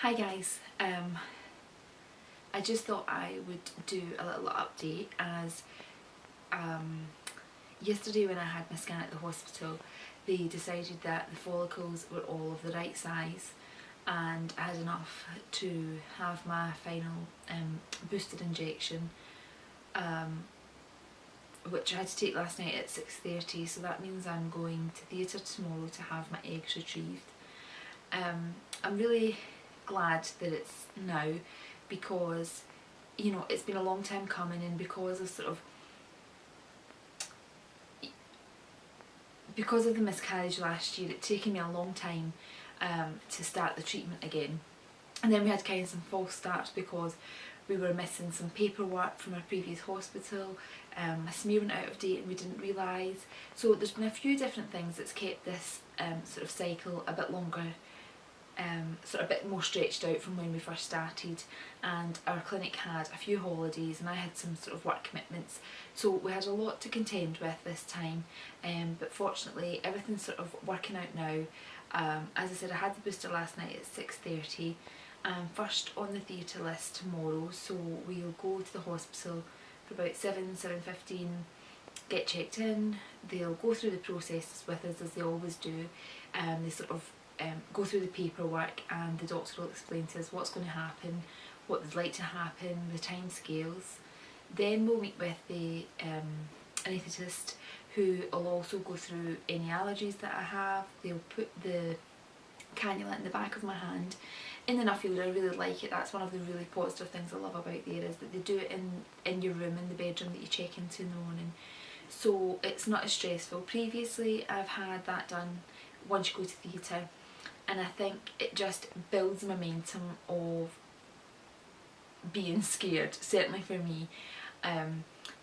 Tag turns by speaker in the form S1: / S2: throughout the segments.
S1: Hi guys, I just thought I would do a little update as yesterday when I had my scan at the hospital they decided that the follicles were all of the right size and I had enough to have my final boosted injection, which I had to take last night at 6:30, so that means I'm going to theatre tomorrow to have my eggs retrieved. I'm really glad that it's now because, you know, it's been a long time coming, and because of the miscarriage last year, it's taken me a long time to start the treatment again. And then we had kind of some false starts because we were missing some paperwork from our previous hospital, my smear went out of date and we didn't realise. So there's been a few different things that's kept this sort of cycle a bit longer, sort of a bit more stretched out from when we first started, and our clinic had a few holidays and I had some sort of work commitments, so we had a lot to contend with this time, but fortunately everything's sort of working out now. As I said, I had the booster last night at 6:30. I'm first on the theatre list tomorrow, so we'll go to the hospital for about 7:15, get checked in. They'll go through the processes with us as they always do. They sort of go through the paperwork and the doctor will explain to us what's going to happen, what they'd like to happen, the time scales. Then we'll meet with the anaesthetist who will also go through any allergies that I have. They'll put the cannula in the back of my hand in the nuffy. I really like it. That's one of the really positive things I love about there, is that they do it in your room, in the bedroom that you check into in the morning, so it's not as stressful. Previously I've had that done once you go to theatre, and I think it just builds momentum of being scared, certainly for me.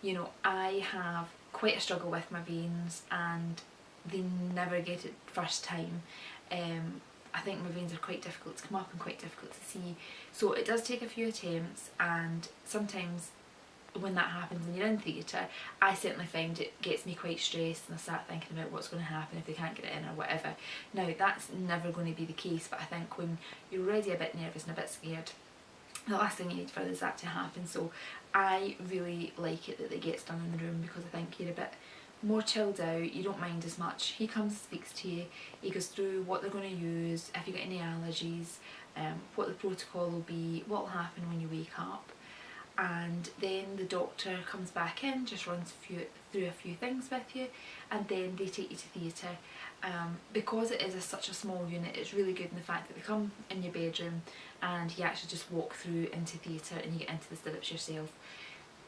S1: You know, I have quite a struggle with my veins and they never get it first time. I think my veins are quite difficult to come up and quite difficult to see, so it does take a few attempts, and sometimes when that happens and you're in theatre, I certainly find it gets me quite stressed and I start thinking about what's going to happen if they can't get it in or whatever. Now that's never going to be the case, but I think when you're already a bit nervous and a bit scared, the last thing you need for is that to happen. So I really like it that it gets done in the room, because I think you're a bit more chilled out, you don't mind as much. He comes and speaks to you, he goes through what they're going to use, if you get any allergies, what the protocol will be, what will happen when you wake up. And then the doctor comes back in, just runs through a few things with you, and then they take you to theatre. Because it is such a small unit, it's really good in the fact that they come in your bedroom and you actually just walk through into theatre and you get into the stirrups yourself.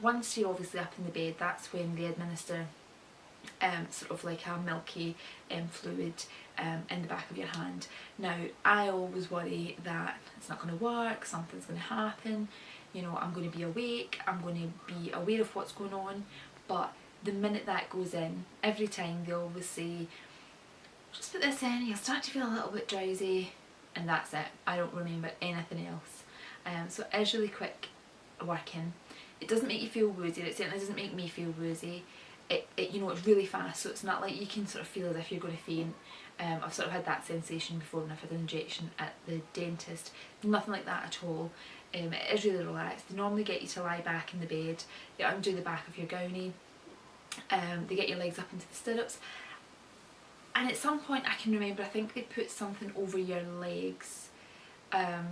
S1: Once you're obviously up in the bed, that's when they administer sort of like a milky fluid in the back of your hand. Now I always worry that it's not going to work, something's going to happen, you know, I'm going to be awake, I'm going to be aware of what's going on, but the minute that goes in, every time they always say, just put this in, you'll start to feel a little bit drowsy, and that's it. I don't remember anything else. So it is really quick working. It doesn't make you feel woozy, it certainly doesn't make me feel woozy. You know, it's really fast, so it's not like you can sort of feel as if you're going to faint. I've sort of had that sensation before when I've had an injection at the dentist. Nothing like that at all. It is really relaxed. They normally get you to lie back in the bed, they undo the back of your gownie, they get your legs up into the stirrups, and at some point I can remember, I think they put something over your legs. I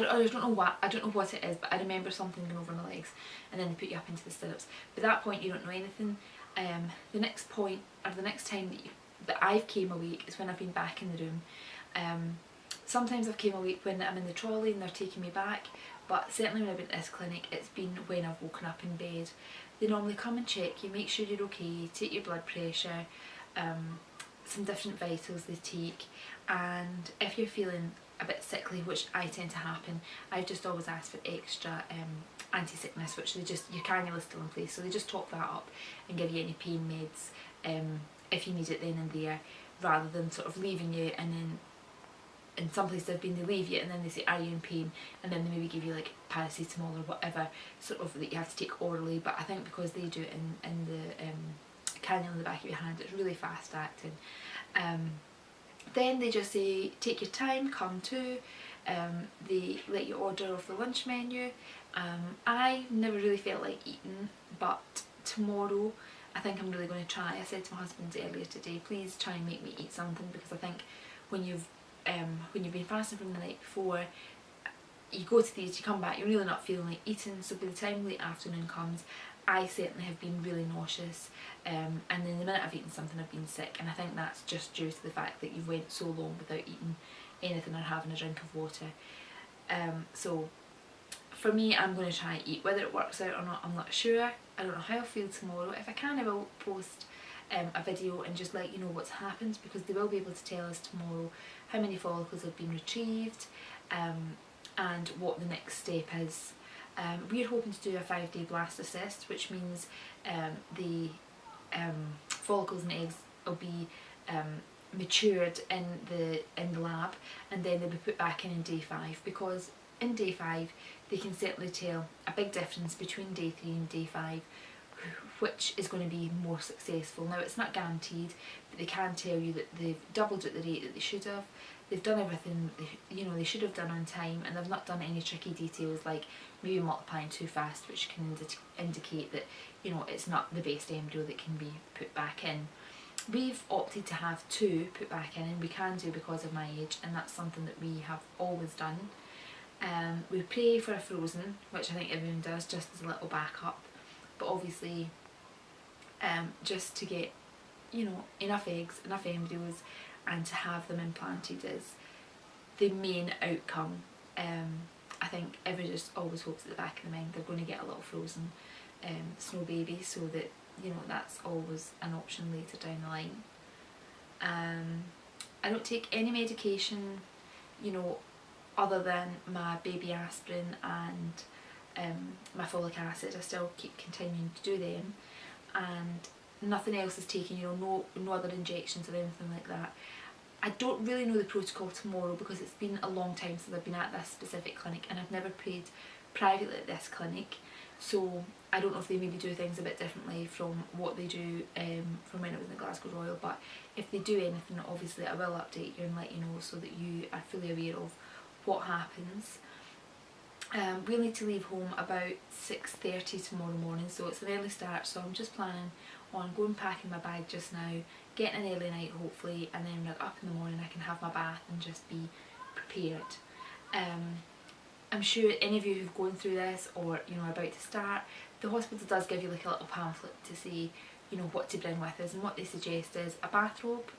S1: don't know what it is, but I remember something going over my legs, and then they put you up into the stirrups. But at that point you don't know anything. The next point, or the next time that I've came awake, is when I've been back in the room. Sometimes I've came awake when I'm in the trolley and they're taking me back, but certainly when I've been at this clinic, it's been when I've woken up in bed. They normally come and check you, make sure you're okay, take your blood pressure, some different vitals they take, and if you're feeling a bit sickly, which I tend to happen, I've just always asked for extra anti-sickness, which your cannula's still in place, so they just top that up and give you any pain meds if you need it then and there, rather than sort of leaving you, and then in some places I've been, they leave you and then they say, are you in pain, and then they maybe give you like paracetamol or whatever sort of that you have to take orally. But I think because they do it in the cannula in the back of your hand, it's really fast acting. Then they just say take your time, come to. They let you order off the lunch menu. I never really felt like eating, but tomorrow I think I'm really going to try. I said to my husband earlier today, please try and make me eat something, because I think when you've been fasting from the night before, you go to these, you come back, you're really not feeling like eating, so by the time late afternoon comes, I certainly have been really nauseous, and then the minute I've eaten something I've been sick, and I think that's just due to the fact that you've went so long without eating anything or having a drink of water. So for me, I'm going to try and eat. Whether it works out or not, I'm not sure. I don't know how I'll feel tomorrow. If I can, I will post a video and just let you know what's happened, because they will be able to tell us tomorrow how many follicles have been retrieved, and what the next step is. We're hoping to do a 5-day blastocyst, which means the follicles and eggs will be matured in the lab, and then they'll be put back in day 5, because in day 5 they can certainly tell a big difference between day 3 and day 5, which is going to be more successful. Now, it's not guaranteed, but they can tell you that they've doubled at the rate that they should have. They've done everything they should have done on time, and they've not done any tricky details like maybe multiplying too fast, which can indicate that it's not the best embryo that can be put back in. We've opted to have 2 put back in, and we can do because of my age, and that's something that we have always done. We pray for a frozen, which I think everyone does, just as a little backup, but obviously just to get enough eggs, enough embryos, and to have them implanted is the main outcome. I think everyone just always hopes at the back of the mind they're going to get a little frozen snow baby, so that that's always an option later down the line. I don't take any medication other than my baby aspirin and my folic acid. I still keep continuing to do them, and nothing else is taken, no other injections or anything like that. I don't really know the protocol tomorrow, because it's been a long time since I've been at this specific clinic, and I've never prayed privately at this clinic, so I don't know if they maybe do things a bit differently from what they do from when I was in the Glasgow Royal. But if they do anything, obviously I will update you and let you know, so that you are fully aware of what happens. We'll need to leave home about 6:30 tomorrow morning, so it's an early start, so I'm just planning on going packing my bag just now, getting an early night hopefully, and then when I'm up in the morning I can have my bath and just be prepared. I'm sure any of you who've gone through this or about to start, the hospital does give you like a little pamphlet to say what to bring with us, and what they suggest is a bathrobe,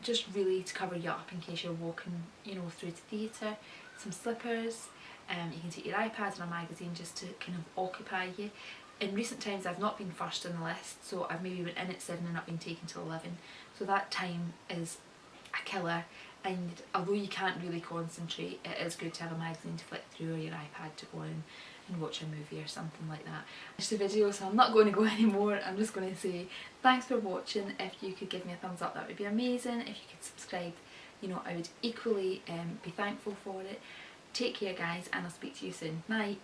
S1: just really to cover you up in case you're walking through to theatre, some slippers, you can take your iPad and a magazine just to kind of occupy you. In recent times I've not been first on the list, so I've maybe went in at 7 and not been taken till 11, so that time is a killer, and although you can't really concentrate, it is good to have a magazine to flick through, or your iPad to go in and watch a movie or something like that. It's the video, so I'm not going to go anymore. I'm just going to say thanks for watching. If you could give me a thumbs up, that would be amazing. If you could subscribe, I would equally be thankful for it. Take care guys, and I'll speak to you soon. Bye.